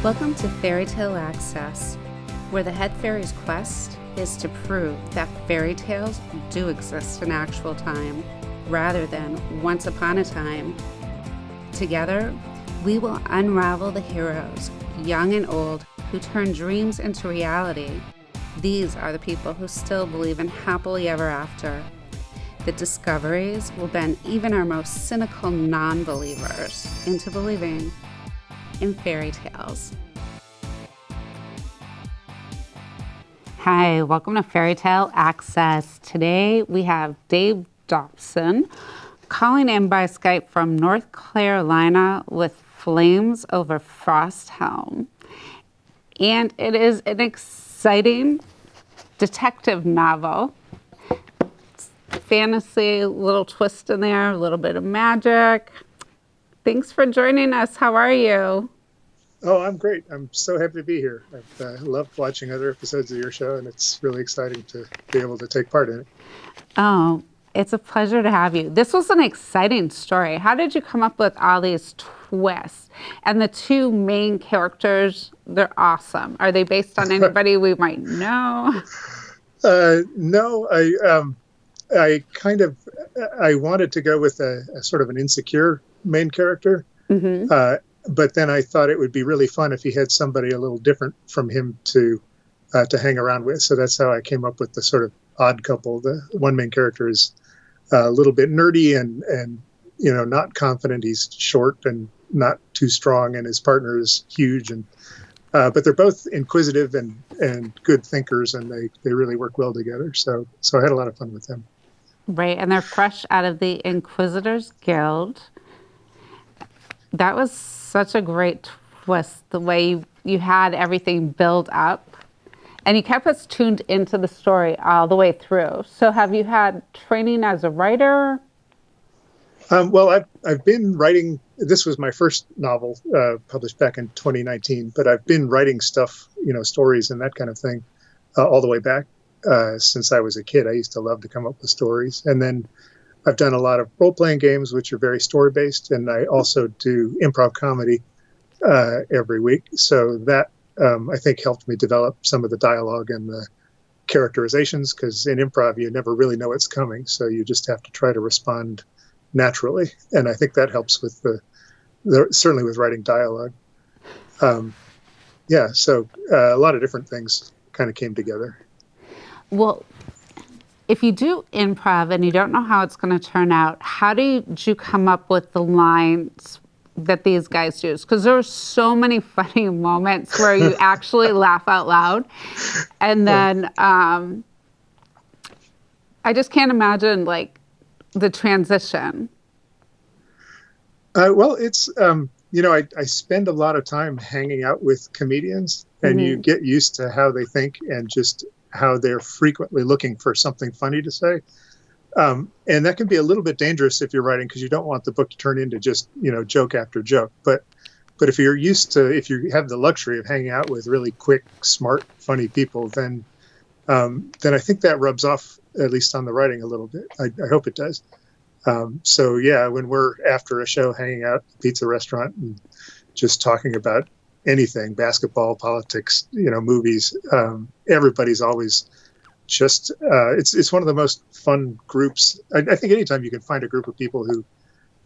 Welcome to Fairy Tale Access, where the head fairy's quest is to prove that fairy tales do exist in actual time, rather than once upon a time. Together, we will unravel the heroes, young and old, who turn dreams into reality. These are the people who still believe in happily ever after. The discoveries will bend even our most cynical non-believers into believing in fairy tales. Hi, welcome to Fairy Tale Access. Today we have Dave Dobson calling in by Skype from North Carolina with flames over Frosthelm. And it is an exciting detective novel. Fantasy, a little twist in there, a little bit of magic. Thanks for joining us. How are you? Oh, I'm great. I'm so happy to be here. I've loved watching other episodes of your show, and it's really exciting to be able to take part in it. Oh, it's a pleasure to have you. This was an exciting story. How did you come up with all these twists? And the two main characters, they're awesome. Are they based on anybody we might know? No, I wanted to go with a sort of an insecure main character. Mm-hmm. But then I thought it would be really fun if he had somebody a little different from him to hang around with. So that's how I came up with the sort of odd couple. The one main character is a little bit nerdy and not confident. He's short and not too strong, and his partner is huge. And but they're both inquisitive and good thinkers, and they really work well together. So I had a lot of fun with them. Right, and they're fresh out of the Inquisitors Guild. That was such a great twist, the way you had everything build up. And you kept us tuned into the story all the way through. So have you had training as a writer? Well, I've been writing. This was my first novel published back in 2019, but I've been writing stuff, stories and that kind of thing all the way back since I was a kid. I used to love to come up with stories. And then I've done a lot of role-playing games, which are very story-based, and I also do improv comedy every week. So that, I think, helped me develop some of the dialogue and the characterizations, because in improv, you never really know what's coming, so you just have to try to respond naturally. And I think that helps with certainly with writing dialogue. So a lot of different things kind of came together. Well, if you do improv and you don't know how it's going to turn out, how did you come up with the lines that these guys use? Because there were so many funny moments where you actually laugh out loud. And then I just can't imagine, like, the transition. Well, it's, I spend a lot of time hanging out with comedians, and you get used to how they think and just how they're frequently looking for something funny to say. And that can be a little bit dangerous if you're writing, because you don't want the book to turn into just, joke after joke. But if you have the luxury of hanging out with really quick, smart, funny people, then I think that rubs off, at least on the writing, a little bit. I hope it does. When we're after a show hanging out at the pizza restaurant and just talking about anything, basketball, politics, movies, everybody's always just, it's one of the most fun groups. I think anytime you can find a group of people who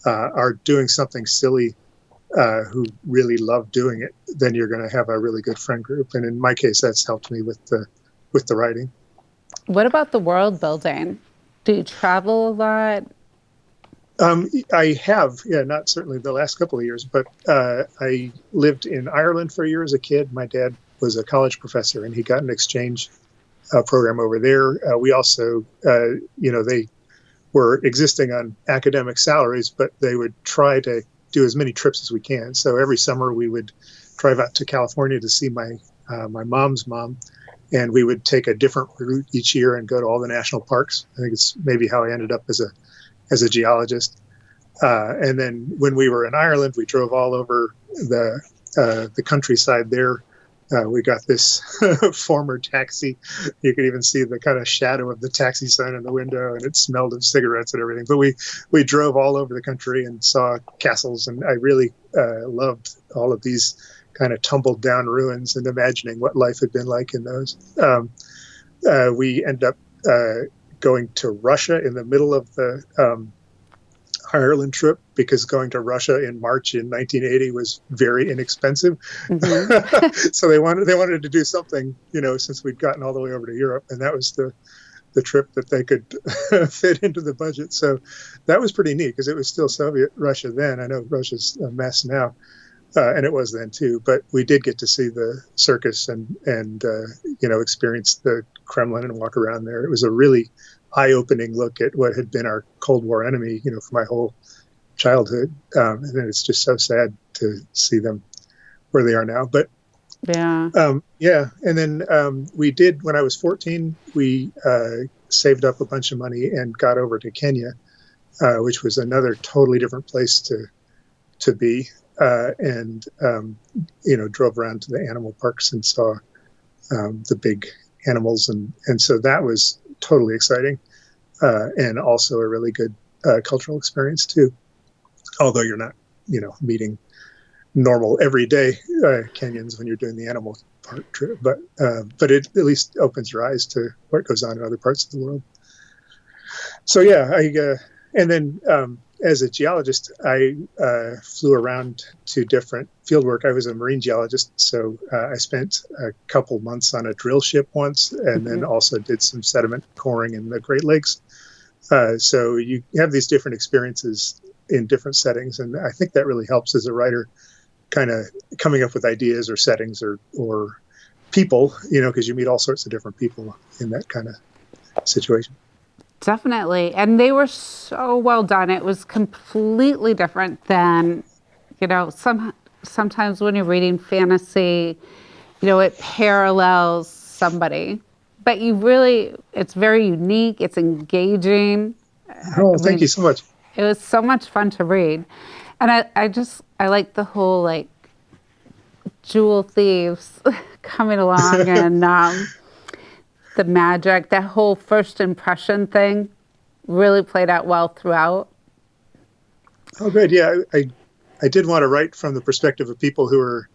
are doing something silly, who really love doing it, then you're going to have a really good friend group. And in my case, that's helped me with the writing. What about the world building? Do you travel a lot? I have, not certainly the last couple of years, but I lived in Ireland for a year as a kid. My dad was a college professor, and he got an exchange program over there. We also, they were existing on academic salaries, but they would try to do as many trips as we can. So every summer we would drive out to California to see my mom's mom, and we would take a different route each year and go to all the national parks. I think it's maybe how I ended up as a geologist. And then when we were in Ireland, we drove all over the countryside there, we got this former taxi. You could even see the kind of shadow of the taxi sign in the window, and it smelled of cigarettes and everything. But we drove all over the country and saw castles, and I really loved all of these kind of tumbled down ruins and imagining what life had been like in those. We ended up going to Russia in the middle of the Ireland trip, because going to Russia in March in 1980 was very inexpensive. So they wanted to do something, since we'd gotten all the way over to Europe, and that was the trip that they could fit into the budget. So that was pretty neat, because it was still Soviet Russia then. I know Russia's a mess now, and it was then too. But we did get to see the circus and experience the Kremlin and walk around there. It was a really eye-opening look at what had been our Cold War enemy, for my whole childhood. And then it's just so sad to see them where they are now. But yeah. And then we did, when I was 14, we saved up a bunch of money and got over to Kenya, which was another totally different place to be. And drove around to the animal parks and saw the big animals. And so that was totally exciting, and also a really good cultural experience too. Although you're not, meeting normal everyday Kenyans when you're doing the animal park trip, but it at least opens your eyes to what goes on in other parts of the world. So yeah, and then as a geologist, I flew around to different fieldwork. I was a marine geologist, so I spent a couple months on a drill ship once, and then also did some sediment coring in the Great Lakes. So you have these different experiences in different settings, and I think that really helps as a writer, kind of coming up with ideas or settings or people, because you meet all sorts of different people in that kind of situation. Definitely. And they were so well done. It was completely different than, sometimes when you're reading fantasy, it parallels somebody. But it's very unique. It's engaging. Oh, thank you so much. It was so much fun to read. And I like the whole, jewel thieves coming along and the magic, that whole first impression thing really played out well throughout. Oh, good. Yeah, I did want to write from the perspective of people who are,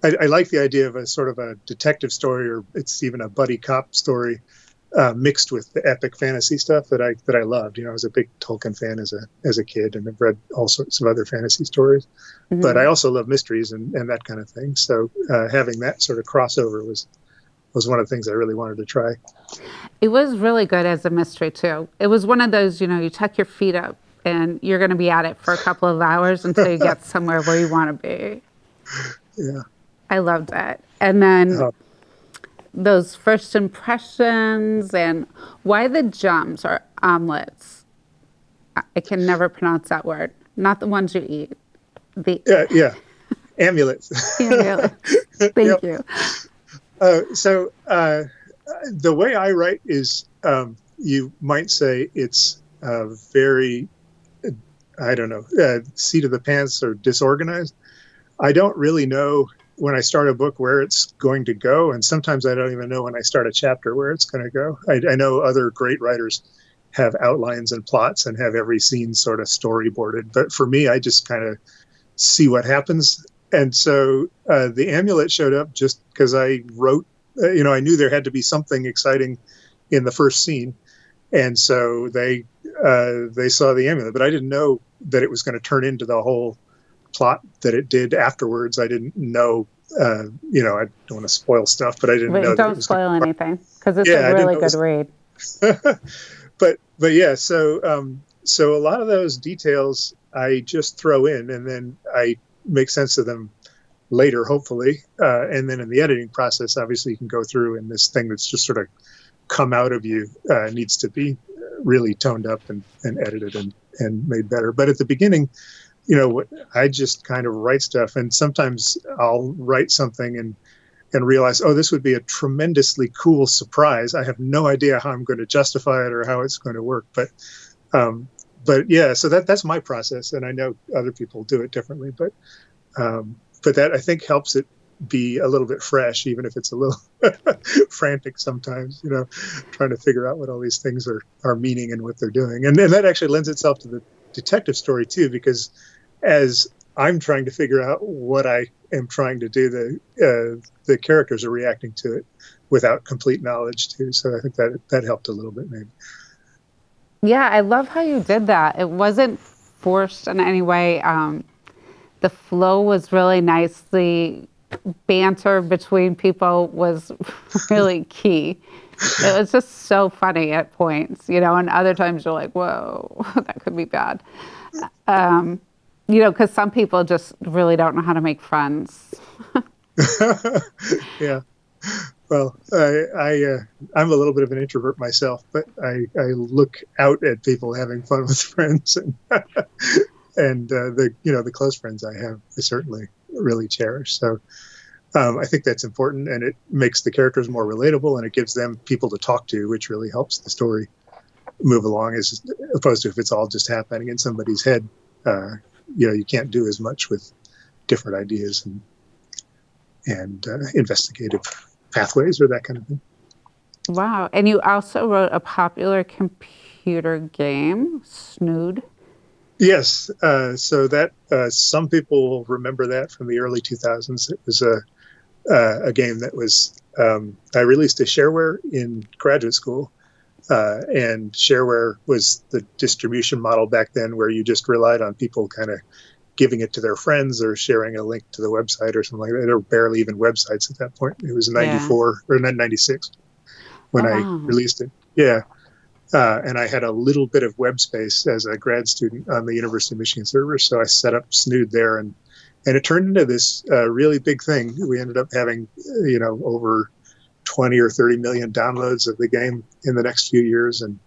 I like the idea of a sort of a detective story, or it's even a buddy cop story, mixed with the epic fantasy stuff that I loved. I was a big Tolkien fan as a kid, and I've read all sorts of other fantasy stories. Mm-hmm. But I also love mysteries and that kind of thing. So having that sort of crossover was one of the things I really wanted to try. It was really good as a mystery too. It was one of those, you tuck your feet up and you're going to be at it for a couple of hours until you get somewhere where you want to be. Yeah. I loved that. And then those first impressions, and why the jums or omelets? I can never pronounce that word. Not the ones you eat. Yeah. Amulets. Amulets. Thank you. So the way I write is, you might say it's very, seat of the pants or disorganized. I don't really know when I start a book where it's going to go, and sometimes I don't even know when I start a chapter where it's going to go. I know other great writers have outlines and plots and have every scene sort of storyboarded, but for me, I just kind of see what happens. And so the amulet showed up just because I wrote, I knew there had to be something exciting in the first scene. And so they saw the amulet, but I didn't know that it was going to turn into the whole plot that it did afterwards. I didn't know, I don't want to spoil stuff, but I didn't know. Don't spoil anything, because it's a really good read. But yeah, so a lot of those details I just throw in, and then I make sense of them later, hopefully. And then in the editing process, obviously you can go through, and this thing that's just sort of come out of you needs to be really toned up and edited and made better. But at the beginning, I just kind of write stuff, and sometimes I'll write something and realize, oh, this would be a tremendously cool surprise. I have no idea how I'm going to justify it or how it's going to work. But yeah, so that's my process, and I know other people do it differently. But that, I think, helps it be a little bit fresh, even if it's a little frantic sometimes, trying to figure out what all these things are meaning and what they're doing. And then that actually lends itself to the detective story too, because as I'm trying to figure out what I am trying to do, the characters are reacting to it without complete knowledge too. So I think that helped a little bit maybe. Yeah, I love how you did that. It wasn't forced in any way. The flow was really nicely, banter between people was really key. It was just so funny at points, and other times you're like, whoa, that could be bad. Because some people just really don't know how to make friends. Yeah. Well, I'm a little bit of an introvert myself, but I look out at people having fun with friends, and the close friends I have, I certainly really cherish. So I think that's important, and it makes the characters more relatable, and it gives them people to talk to, which really helps the story move along, as opposed to if it's all just happening in somebody's head. You can't do as much with different ideas and investigative pathways or that kind of thing. Wow. And you also wrote a popular computer game, Snood. Yes. So that some people will remember that from the early 2000s. It was a game that was, I released a shareware in graduate school, and shareware was the distribution model back then, where you just relied on people kind of giving it to their friends or sharing a link to the website or something like that. There were barely even websites at that point. It was 94 or 96 when I released it. Yeah. And I had a little bit of web space as a grad student on the University of Michigan server. So I set up Snood there, and it turned into this really big thing. We ended up having, over 20 or 30 million downloads of the game in the next few years. And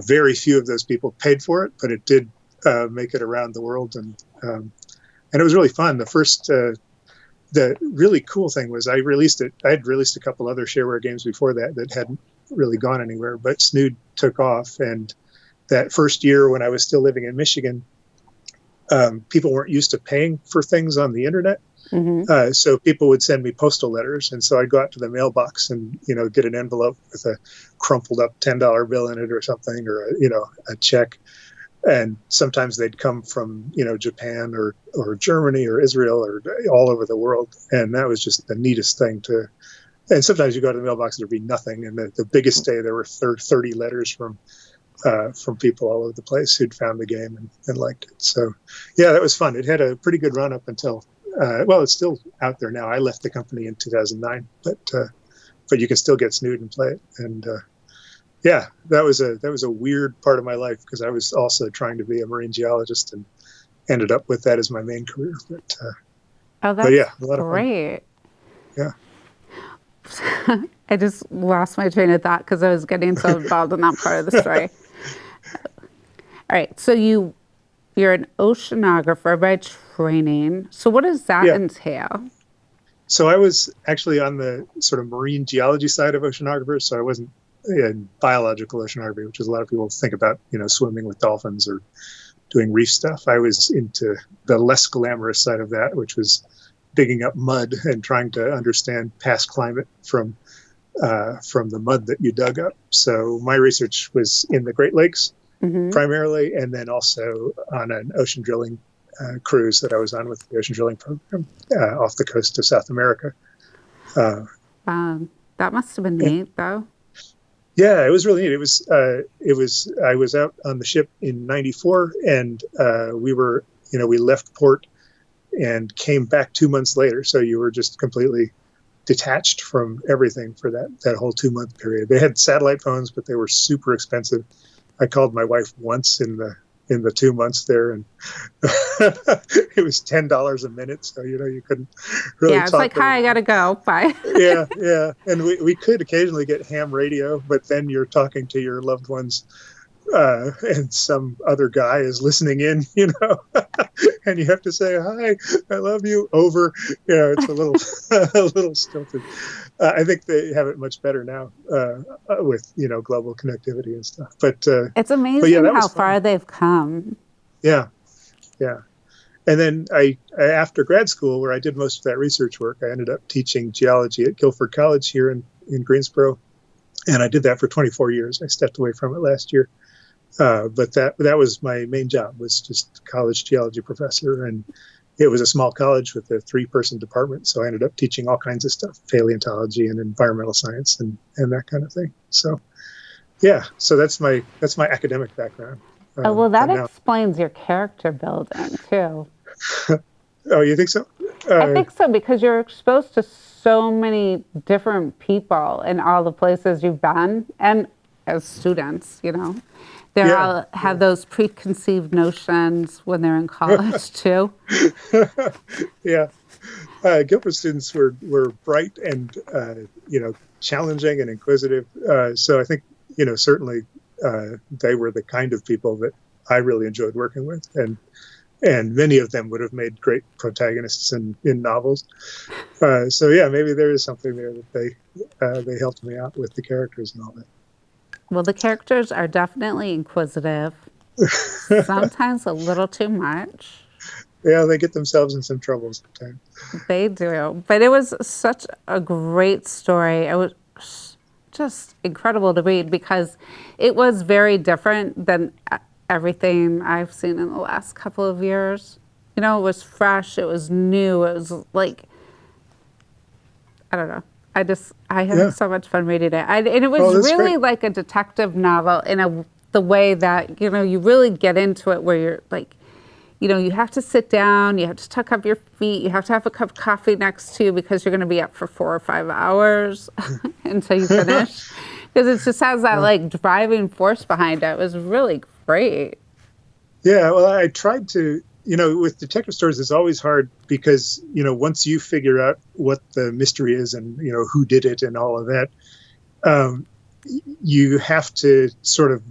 very few of those people paid for it, but it did make it around the world. And it was really fun. The really cool thing was I released it. I had released a couple other shareware games before that hadn't really gone anywhere, but Snood took off. And that first year when I was still living in Michigan, people weren't used to paying for things on the internet. Mm-hmm. So people would send me postal letters. And so I'd go out to the mailbox and, get an envelope with a crumpled up $10 bill in it or something, or, a check. And sometimes they'd come from, Japan or Germany or Israel or all over the world. And that was just the neatest thing and sometimes you go to the mailbox, there'd be nothing. And the biggest day, there were 30 letters from people all over the place who'd found the game and liked it. So, yeah, that was fun. It had a pretty good run up until, it's still out there now. I left the company in 2009, but you can still get Snood and play it. And yeah, that was a weird part of my life, because I was also trying to be a marine geologist and ended up with that as my main career. That's yeah, a lot great. Of fun. Yeah. I just lost my train of thought because I was getting so involved in that part of the story. All right, so you're an oceanographer by training. So what does that entail? So I was actually on the sort of marine geology side of oceanographers. So I wasn't in biological oceanography, which is a lot of people think about, swimming with dolphins or doing reef stuff. I was into the less glamorous side of that, which was digging up mud and trying to understand past climate from the mud that you dug up. So my research was in the Great Lakes primarily, and then also on an ocean drilling cruise that I was on with the ocean drilling program off the coast of South America. That must have been neat, though. Yeah, it was really neat. It was. I was out on the ship in '94, and we left port and came back 2 months later. So you were just completely detached from everything for that whole 2 month period. They had satellite phones, but they were super expensive. I called my wife once in the 2 months there, and it was $10 a minute. So, you couldn't really talk. It's like, hi, I got to go. Bye. Yeah. And we could occasionally get ham radio, but then you're talking to your loved ones, and some other guy is listening in, and you have to say, hi, I love you, over. It's a little stilted. I think they have it much better now with, global connectivity and stuff. But it's amazing how far they've come. Yeah. And then after grad school, where I did most of that research work, I ended up teaching geology at Guilford College here in Greensboro. And I did that for 24 years. I stepped away from it last year. But that was my main job, was just college geology professor. And it was a small college with a 3-person department. So I ended up teaching all kinds of stuff, paleontology and environmental science and that kind of thing. So, yeah, so that's my academic background. Well, that explains your character building, too. Oh, you think so? I think so, because you're exposed to so many different people in all the places you've been, and as students, they all have those preconceived notions when they're in college too. Yeah, Guilford students were bright and challenging and inquisitive. So I think certainly they were the kind of people that I really enjoyed working with, and many of them would have made great protagonists in novels. So yeah, maybe there is something there that they helped me out with the characters and all that. Well, the characters are definitely inquisitive, sometimes a little too much. Yeah, they get themselves in some trouble sometimes. They do, but it was such a great story. It was just incredible to read because it was very different than everything I've seen in the last couple of years. It was fresh, it was new, it was like, I don't know. I had so much fun reading it. And it was really great. Like a detective novel in the way that, you really get into it where you're like, you have to sit down, you have to tuck up your feet, you have to have a cup of coffee next to you because you're going to be up for 4 or 5 hours until you finish. Because it just has that like driving force behind it. It was really great. Yeah, well, I tried to, with detective stories, it's always hard because, once you figure out what the mystery is and, who did it and all of that, you have to sort of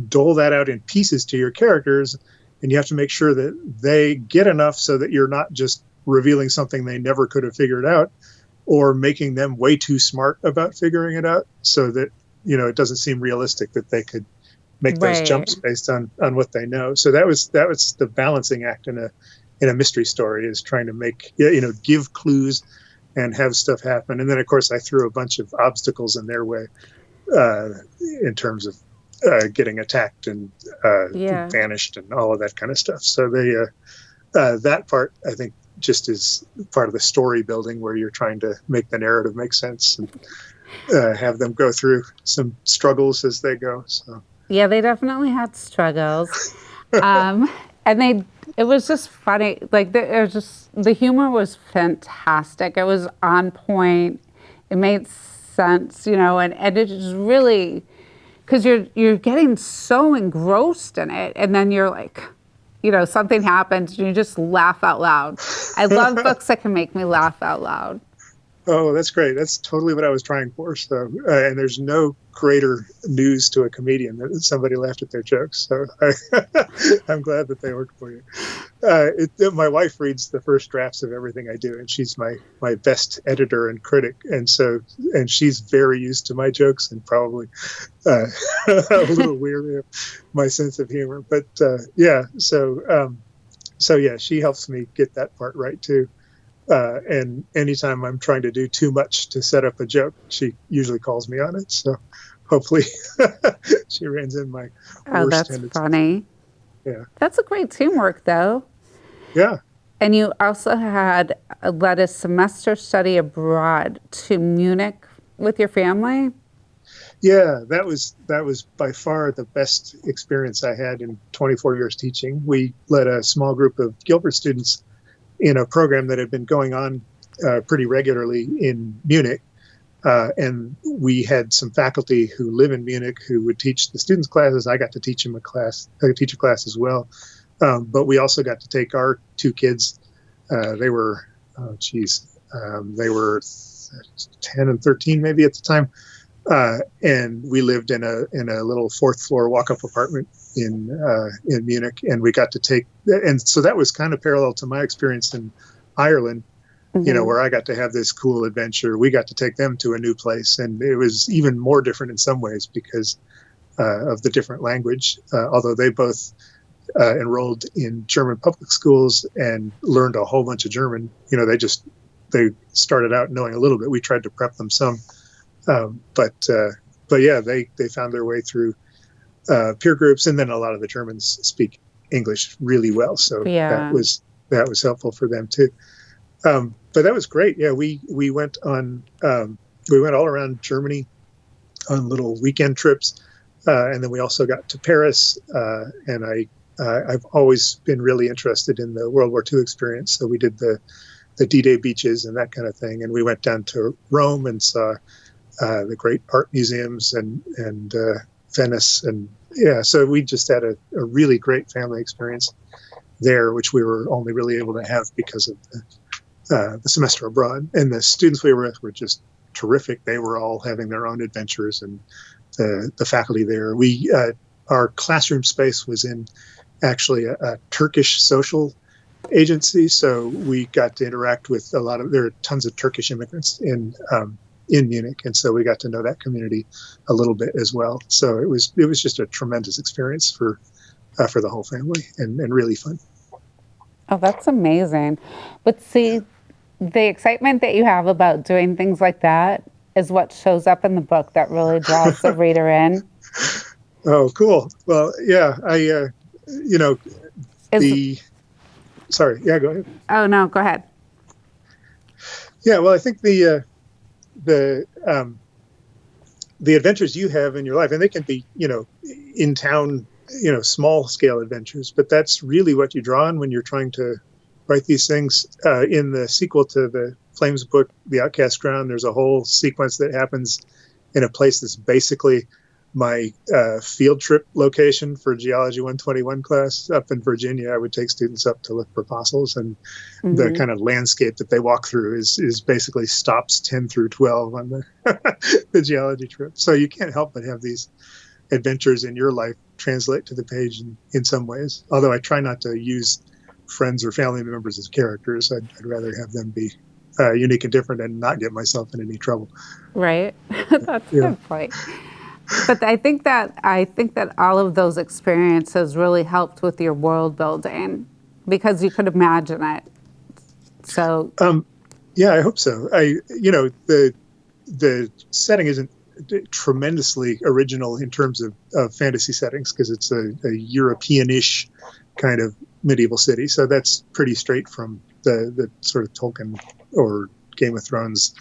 dole that out in pieces to your characters. And you have to make sure that they get enough so that you're not just revealing something they never could have figured out or making them way too smart about figuring it out so that, it doesn't seem realistic that they could make those jumps based on what they know. So that was the balancing act in a mystery story, is trying to make, give clues and have stuff happen. And then, of course, I threw a bunch of obstacles in their way in terms of getting attacked and vanished and all of that kind of stuff. So that part, I think, just is part of the story building where you're trying to make the narrative make sense and have them go through some struggles as they go. So. Yeah, they definitely had struggles. And it was just funny. Like, the humor was fantastic. It was on point. It made sense, and it just really, because you're getting so engrossed in it, and then you're like, something happens and you just laugh out loud. I love books that can make me laugh out loud. Oh, that's great. That's totally what I was trying for. So, and there's no greater news to a comedian that somebody laughed at their jokes. So I'm glad that they worked for you. My wife reads the first drafts of everything I do, and she's my best editor and critic. And she's very used to my jokes and probably a little weary of my sense of humor. But she helps me get that part right too. And anytime I'm trying to do too much to set up a joke, she usually calls me on it. So hopefully she reins in my worst tendencies. That's funny. Yeah. That's a great teamwork, though. Yeah. And you also had led a semester study abroad to Munich with your family? Yeah, that was by far the best experience I had in 24 years teaching. We led a small group of Guilford students in a program that had been going on pretty regularly in Munich. And we had some faculty who live in Munich who would teach the students classes. I got to teach them a class as well. But we also got to take our 2 kids. They were 10 and 13 maybe at the time. And we lived in a little 4th floor walk-up apartment in Munich, and we got to take, and so that was kind of parallel to my experience in Ireland, where I got to have this cool adventure. We got to take them to a new place, and it was even more different in some ways because of the different language. Although they both enrolled in German public schools and learned a whole bunch of German. They started out knowing a little bit. We tried to prep them some, but yeah, they found their way through peer groups, and then a lot of the Germans speak English really well, so that was helpful for them too. But that was great. Yeah, we went on we went all around Germany on little weekend trips, and then we also got to Paris. And I've always been really interested in the World War II experience, so we did the D-Day beaches and that kind of thing. And we went down to Rome and saw the great art museums and Venice, and yeah, so we just had a really great family experience there, which we were only really able to have because of the semester abroad. And the students we were with were just terrific. They were all having their own adventures, and the faculty there. Our classroom space was in actually a Turkish social agency, so we got to interact with there are tons of Turkish immigrants in Munich, and so we got to know that community a little bit as well. So it was just a tremendous experience for the whole family, and really fun. Oh, that's amazing. But see, the excitement that you have about doing things like that is what shows up in the book that really draws the reader in. Oh, cool. Well, yeah, sorry. Yeah, go ahead. Oh, no, go ahead. Yeah, well, I think the adventures you have in your life, and they can be, in town, small scale adventures, but that's really what you draw on when you're trying to write these things. In the sequel to the Flames book, The Outcast Ground, there's a whole sequence that happens in a place that's basically my field trip location for Geology 121 class up in Virginia. I would take students up to look for fossils, and the kind of landscape that they walk through is basically stops 10 through 12 on the geology trip. So you can't help but have these adventures in your life translate to the page in some ways. Although I try not to use friends or family members as characters. I'd rather have them be unique and different and not get myself in any trouble. Right. That's a good point. But I think that all of those experiences really helped with your world building because you could imagine it. So yeah, I hope so. The setting isn't tremendously original in terms of fantasy settings because it's a European-ish kind of medieval city. So that's pretty straight from the sort of Tolkien or Game of Thrones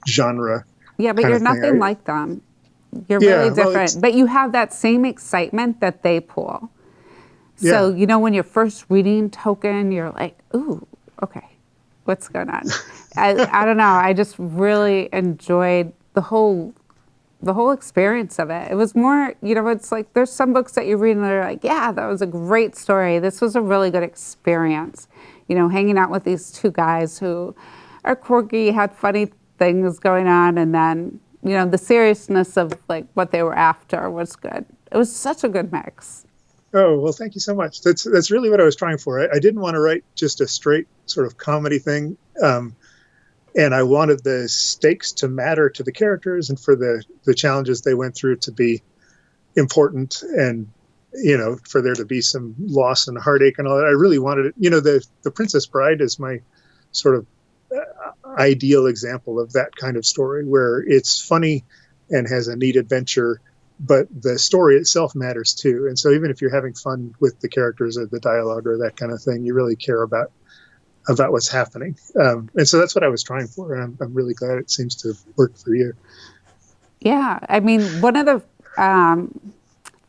genre. Yeah, but you're nothing like them. You're really different. But you have that same excitement that they pull. So, when you're first reading Tolkien, you're like, ooh, okay, what's going on? I don't know. I just really enjoyed the whole experience of it. It was more, it's like there's some books that you read and they're like, yeah, that was a great story. This was a really good experience. Hanging out with these two guys who are quirky, had funny things going on, and then, the seriousness of like what they were after was good. It was such a good mix. Oh, well, thank you so much. That's really what I was trying for. I didn't want to write just a straight sort of comedy thing. And I wanted the stakes to matter to the characters and for the challenges they went through to be important, and, for there to be some loss and heartache and all that. I really wanted it. The Princess Bride is my sort of ideal example of that kind of story where it's funny and has a neat adventure, but the story itself matters too. And so even if you're having fun with the characters or the dialogue or that kind of thing, you really care about what's happening. And so that's what I was trying for. And I'm really glad it seems to work for you. Yeah. I mean, one of the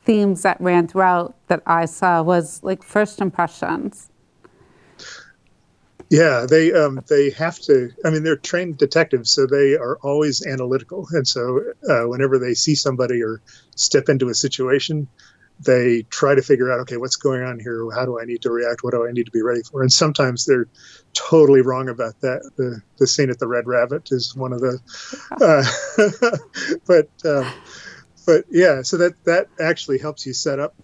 themes that ran throughout that I saw was like first impressions. Yeah, they have to. I mean, they're trained detectives, so they are always analytical. And so whenever they see somebody or step into a situation, they try to figure out, okay, what's going on here? How do I need to react? What do I need to be ready for? And sometimes they're totally wrong about that. The scene at the Red Rabbit is one of the. But yeah, so that actually helps you set up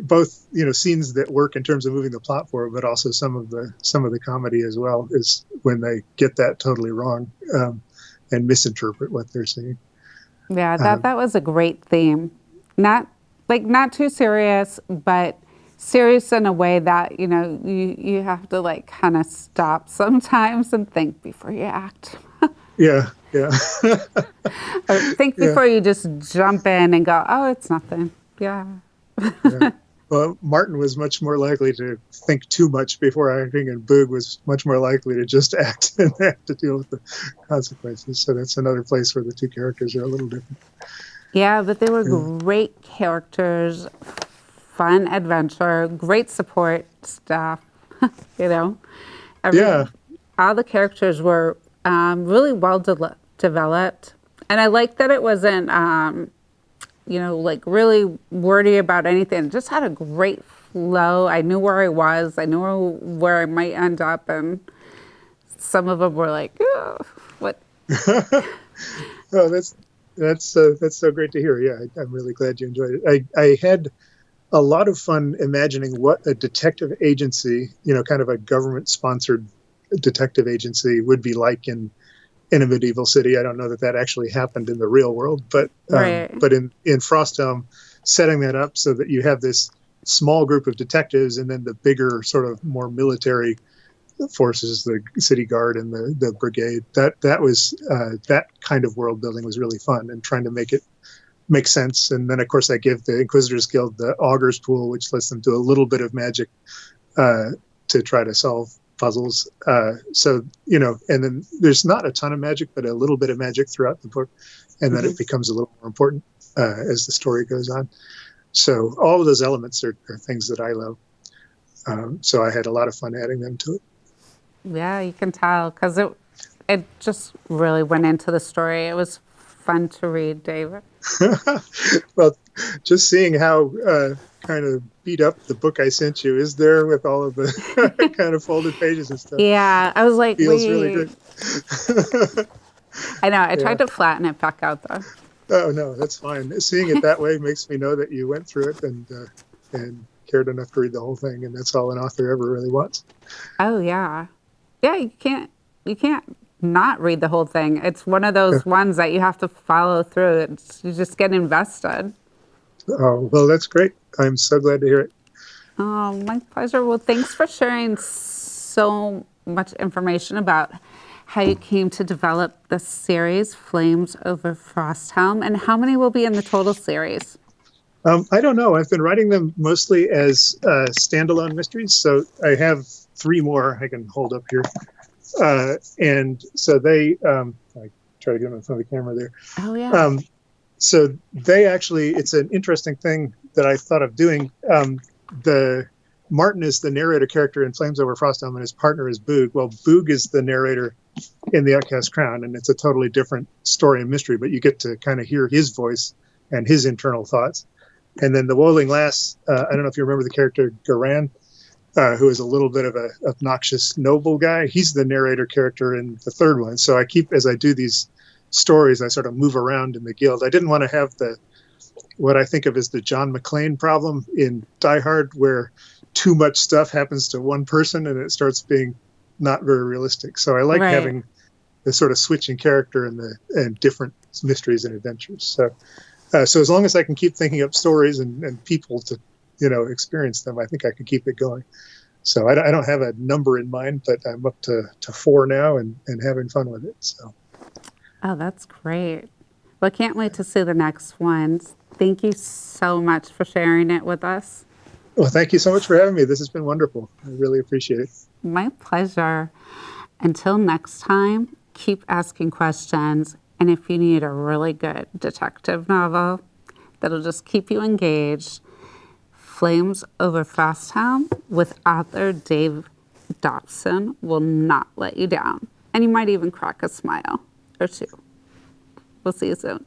both scenes that work in terms of moving the plot forward, but also some of the comedy as well is when they get that totally wrong and misinterpret what they're seeing. Yeah, that was a great theme. Not too serious, but serious in a way that, you have to like kind of stop sometimes and think before you act. Yeah, yeah. Or think Yeah, before you just jump in and go, oh, it's nothing. Yeah. yeah. Well, Martin was much more likely to think too much before acting, and Boog was much more likely to just act and have to deal with the consequences. So that's another place where the two characters are a little different. Yeah, but they were Yeah. great characters, fun adventure, great support staff, you know. Every, Yeah. all the characters were really well developed. And I like that it wasn't, like really wordy about anything. It just had a great flow. I knew where I was. I knew where I might end up. And some of them were like, oh, what? Oh, that's so great to hear. Yeah, I'm really glad you enjoyed it. I had a lot of fun imagining what a detective agency, kind of a government-sponsored detective agency would be like in a medieval city. I don't know that actually happened in the real world, but Right. in Frosthelm, setting that up so that you have this small group of detectives and then the bigger sort of more military forces, the city guard and the brigade. That was that kind of world building was really fun, and trying to make it make sense. And then of course I give the Inquisitors Guild the augurs pool, which lets them do a little bit of magic to try to solve puzzles. So and then there's not a ton of magic, but a little bit of magic throughout the book, and then it becomes a little more important as the story goes on. So all of those elements are things that I love. So I had a lot of fun adding them to it. Yeah, you can tell because it just really went into the story. It was fun to read, David. Well, just seeing how kind of beat up the book I sent you is there with all of the kind of folded pages and stuff. Yeah, I was like, Feels really wait. good. I know. I Yeah. tried to flatten it back out though. Oh no, that's fine. Seeing it that way makes me know that you went through it and cared enough to read the whole thing, and that's all an author ever really wants. Oh yeah, yeah. You can't not read the whole thing. It's one of Yeah. those ones that you have to follow through. You just get invested. Oh well, that's great. I'm so glad to hear it. Oh, my pleasure. Well, thanks for sharing so much information about how you came to develop the series, Flames Over Frosthelm, and how many will be in the total series? I don't know. I've been writing them mostly as standalone mysteries, so I have 3 more I can hold up here. And so I try to get them in front of the camera there. Oh, yeah. So they actually, it's an interesting thing that I thought of doing. The Martin is the narrator character in Flames Over Frosthelm, and his partner is Boog. Well, Boog is the narrator in The Outcast Crown, and it's a totally different story and mystery, but you get to kind of hear his voice and his internal thoughts. And then the Woling Lass, I don't know if you remember the character Garan, who is a little bit of a obnoxious noble guy. He's the narrator character in the 3rd one. So I keep, as I do these stories, I sort of move around in the guild. I didn't want to have what I think of as the John McClane problem in Die Hard, where too much stuff happens to one person and it starts being not very realistic. So I like having the sort of switching character and different mysteries and adventures. So as long as I can keep thinking up stories and people to, experience them, I think I can keep it going. So I don't have a number in mind, but I'm up to 4 now and having fun with it. So. Oh, that's great. Well, I can't wait to see the next ones. Thank you so much for sharing it with us. Well, thank you so much for having me. This has been wonderful. I really appreciate it. My pleasure. Until next time, keep asking questions. And if you need a really good detective novel that'll just keep you engaged, Flames Over Frosthelm with author Dave Dobson will not let you down. And you might even crack a smile or 2. We'll see you soon.